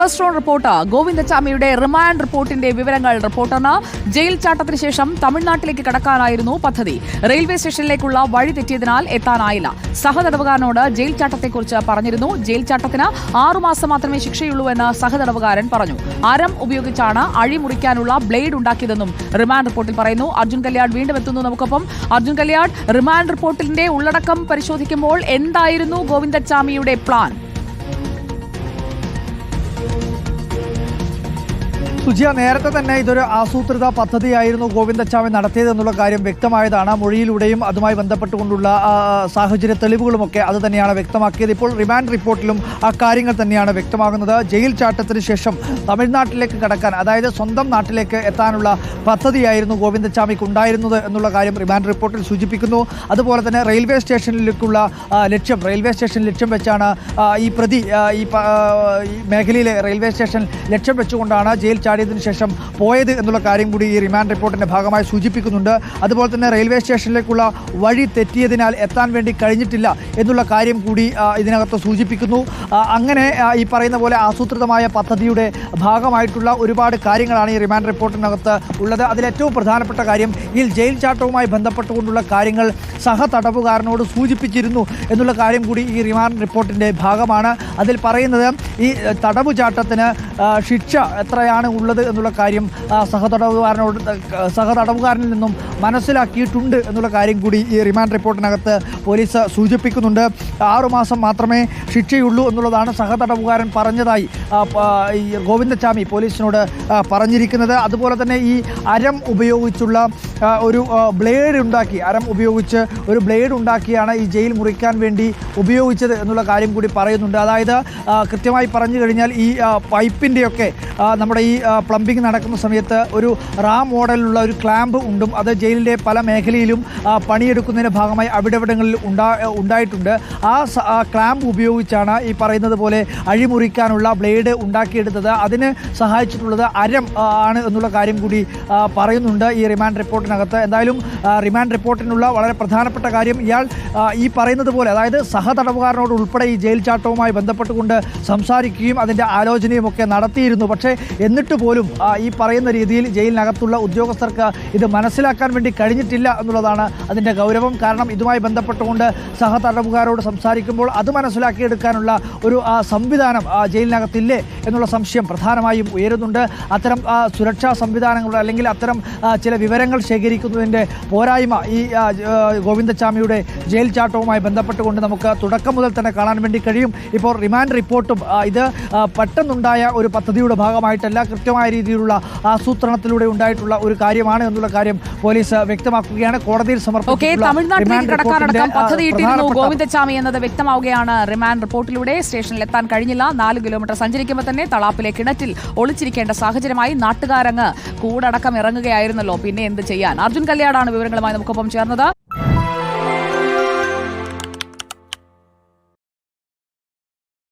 First report ഗോവിന്ദച്ചാമിയുടെ remand റിപ്പോർട്ടിന്റെ വിവരങ്ങൾ റിപ്പോർട്ടറിന്. Jail ചാട്ടത്തിന് ശേഷം തമിഴ്നാട്ടിലേക്ക് കടക്കാനായിരുന്നു പദ്ധതി. റെയിൽവേ സ്റ്റേഷനിലേക്കുള്ള വഴി തെറ്റിയതിനാൽ എത്താനായില്ല. സഹതടവുകാരനോട് ജയിൽ ചാട്ടത്തെക്കുറിച്ച് പറഞ്ഞിരുന്നു. ജയിൽ ചാട്ടത്തിന് 6 മാസം മാത്രമേ ശിക്ഷയുള്ളൂ എന്ന് സഹതടവുകാരൻ പറഞ്ഞു. അരം ഉപയോഗിച്ചാണ് അഴി മുറിക്കാനുള്ള ബ്ലേഡ് ഉണ്ടാക്കിയതെന്നും റിമാൻഡ് റിപ്പോർട്ടിൽ പറയുന്നു. അർജുൻ കല്യാട് വീണ്ടും എത്തുന്നു നമുക്കൊപ്പം. അർജുൻ കല്യാട്, റിമാൻഡ് റിപ്പോർട്ടിന്റെ ഉള്ളടക്കം പരിശോധിക്കുമ്പോൾ എന്തായിരുന്നു ഗോവിന്ദച്ചാമിയുടെ പ്ലാൻ? സുജിയ, നേരത്തെ തന്നെ ഇതൊരു ആസൂത്രിത പദ്ധതിയായിരുന്നു ഗോവിന്ദച്ചാമി നടത്തിയതെന്നുള്ള കാര്യം വ്യക്തമായതാണ്. മൊഴിയിലൂടെയും അതുമായി ബന്ധപ്പെട്ടുകൊണ്ടുള്ള സാഹചര്യ തെളിവുകളുമൊക്കെ അത് തന്നെയാണ് വ്യക്തമാക്കിയത്. ഇപ്പോൾ റിമാൻഡ് റിപ്പോർട്ടിലും ആ കാര്യങ്ങൾ തന്നെയാണ് വ്യക്തമാകുന്നത്. ജയിൽ ചാട്ടത്തിന് ശേഷം തമിഴ്നാട്ടിലേക്ക് കടക്കാൻ, അതായത് സ്വന്തം നാട്ടിലേക്ക് എത്താനുള്ള പദ്ധതിയായിരുന്നു ഗോവിന്ദച്ചാമിക്ക് ഉണ്ടായിരുന്നത് എന്നുള്ള കാര്യം റിമാൻഡ് റിപ്പോർട്ടിൽ സൂചിപ്പിക്കുന്നു. അതുപോലെ തന്നെ റെയിൽവേ സ്റ്റേഷനിലേക്കുള്ള റെയിൽവേ സ്റ്റേഷൻ ലക്ഷ്യം വെച്ചാണ് ഈ പ്രതി ഈ മേഖലയിലെ റെയിൽവേ സ്റ്റേഷൻ ലക്ഷ്യം വെച്ചുകൊണ്ടാണ് ജയിൽ ചാടിയതിനു ശേഷം പോയത് എന്നുള്ള കാര്യം കൂടി ഈ റിമാൻഡ് റിപ്പോർട്ടിന്റെ ഭാഗമായി സൂചിപ്പിക്കുന്നുണ്ട്. അതുപോലെ തന്നെ റെയിൽവേ സ്റ്റേഷനിലേക്കുള്ള വഴി തെറ്റിയതിനാൽ എത്താൻ വേണ്ടി കഴിഞ്ഞിട്ടില്ല എന്നുള്ള കാര്യം കൂടി ഇതിനകത്ത് സൂചിപ്പിക്കുന്നു. അങ്ങനെ ഈ പറയുന്ന പോലെ ആസൂത്രിതമായ പദ്ധതിയുടെ ഭാഗമായിട്ടുള്ള ഒരുപാട് കാര്യങ്ങളാണ് ഈ റിമാൻഡ് റിപ്പോർട്ടിനകത്ത് ഉള്ളത്. അതിലേറ്റവും പ്രധാനപ്പെട്ട കാര്യം ഈ ജയിൽ ചാട്ടവുമായി ബന്ധപ്പെട്ടുകൊണ്ടുള്ള കാര്യങ്ങൾ സഹതടവുകാരനോട് സൂചിപ്പിച്ചിരുന്നു എന്നുള്ള കാര്യം കൂടി ഈ റിമാൻഡ് റിപ്പോർട്ടിന്റെ ഭാഗമാണ്. അതിൽ പറയുന്നത് ഈ തടവു ചാട്ടത്തിന് ശിക്ഷ എത്രയാണ് ഉള്ളത് എന്നുള്ള കാര്യം സഹതടവുകാരനിൽ നിന്നും മനസ്സിലാക്കിയിട്ടുണ്ട് എന്നുള്ള കാര്യം കൂടി ഈ റിമാൻഡ് റിപ്പോർട്ടിനകത്ത് പോലീസ് സൂചിപ്പിക്കുന്നുണ്ട്. 6 മാസം മാത്രമേ ശിക്ഷയുള്ളൂ എന്നുള്ളതാണ് സഹതടവുകാരൻ പറഞ്ഞതായി ഈ ഗോവിന്ദച്ചാമി പോലീസിനോട് പറഞ്ഞിരിക്കുന്നത്. അതുപോലെ തന്നെ ഈ അരം ഉപയോഗിച്ചുള്ള ഒരു ബ്ലേഡ് ഉണ്ടാക്കി, അരം ഉപയോഗിച്ച് ഒരു ബ്ലേഡ് ഉണ്ടാക്കിയാണ് ഈ ജയിൽ മുറിക്കാൻ വേണ്ടി ഉപയോഗിച്ചത് എന്നുള്ള കാര്യം കൂടി പറയുന്നുണ്ട്. അതായത് കൃത്യമായി പറഞ്ഞു കഴിഞ്ഞാൽ ഈ പൈപ്പിൻ്റെയൊക്കെ നമ്മുടെ ഈ പ്ലംബിംഗ് നടക്കുന്ന സമയത്ത് ഒരു മോഡലിലുള്ള ഒരു ക്ലാമ്പ് ഉണ്ടും. അത് ജയിലിൻ്റെ പല മേഖലയിലും പണിയെടുക്കുന്നതിൻ്റെ ഭാഗമായി അവിടെവിടങ്ങളിൽ ഉണ്ടായിട്ടുണ്ട്. ആ ക്ലാമ്പ് ഉപയോഗിച്ചാണ് ഈ പറയുന്നത് പോലെ അഴിമുറിക്കാനുള്ള ബ്ലേഡ് ഉണ്ടാക്കിയെടുത്തത്. അതിന് സഹായിച്ചിട്ടുള്ളത് അരം ആണ് എന്നുള്ള കാര്യം കൂടി പറയുന്നുണ്ട് ഈ റിമാൻഡ് റിപ്പോർട്ടിനകത്ത്. എന്തായാലും റിമാൻഡ് റിപ്പോർട്ടിനുള്ള വളരെ പ്രധാനപ്പെട്ട കാര്യം ഇയാൾ ഈ പറയുന്നത് പോലെ, അതായത് സഹതടവുകാരനോട് ഉൾപ്പെടെ ഈ ജയിൽ ചാട്ടവുമായി ബന്ധപ്പെട്ടുകൊണ്ട് സംസാരിക്കുകയും അതിൻ്റെ ആലോചനയും ഒക്കെ നടത്തിയിരുന്നു. പക്ഷേ എന്നിട്ട് പോലും ഈ പറയുന്ന രീതിയിൽ ജയിലിനകത്തുള്ള ഉദ്യോഗസ്ഥർക്ക് ഇത് മനസ്സിലാക്കാൻ വേണ്ടി കഴിഞ്ഞിട്ടില്ല എന്നുള്ളതാണ് അതിൻ്റെ ഗൗരവം. കാരണം ഇതുമായി ബന്ധപ്പെട്ടുകൊണ്ട് സഹതടവുകാരോട് സംസാരിക്കുമ്പോൾ അത് മനസ്സിലാക്കിയെടുക്കാനുള്ള ഒരു സംവിധാനം ജയിലിനകത്തില്ലേ എന്നുള്ള സംശയം പ്രധാനമായും ഉയരുന്നുണ്ട്. അത്തരം സുരക്ഷാ സംവിധാനങ്ങൾ അല്ലെങ്കിൽ അത്തരം ചില വിവരങ്ങൾ ശേഖരിക്കുന്നതിൻ്റെ പോരായ്മ ഈ ഗോവിന്ദച്ചാമിയുടെ ജയിൽ ചാട്ടവുമായി ബന്ധപ്പെട്ടുകൊണ്ട് നമുക്ക് തുടക്കം മുതൽ തന്നെ കാണാൻ വേണ്ടി കഴിയും. ഇപ്പോൾ റിമാൻഡ് റിപ്പോർട്ടും ഇത് പെട്ടെന്നുണ്ടായ ഒരു പദ്ധതിയുടെ ഭാഗമായിട്ടല്ല, കൃത്യമായ രീതിയിലുള്ള ആസൂത്രണത്തിലൂടെ ഉണ്ടായിട്ടുള്ള ഒരു കാര്യമാണ് എന്നുള്ള കാര്യം പോലീസ് വ്യക്തമാക്കുകയാണ്. കോടതിയിൽ തമിഴ്നാട്ടിലേക്ക് കടക്കാനടക്കം പദ്ധതിയിട്ടിരുന്നു ഗോവിന്ദച്ചാമി എന്നത് വ്യക്തമാവുകയാണ് റിമാൻഡ് റിപ്പോർട്ടിലൂടെ. സ്റ്റേഷനിൽ എത്താൻ കഴിഞ്ഞില്ല. 4 കിലോമീറ്റർ സഞ്ചരിക്കുമ്പോൾ തന്നെ തളാപ്പിലെ കിണറ്റിൽ ഒളിച്ചിരിക്കേണ്ട സാഹചര്യമായി. നാട്ടുകാരങ്ങ് കൂടടക്കം ഇറങ്ങുകയായിരുന്നല്ലോ, പിന്നെ എന്ത് ചെയ്യാൻ? അർജുൻ കല്യാടാണ് വിവരങ്ങളുമായി നമുക്കൊപ്പം ചേർന്നത്.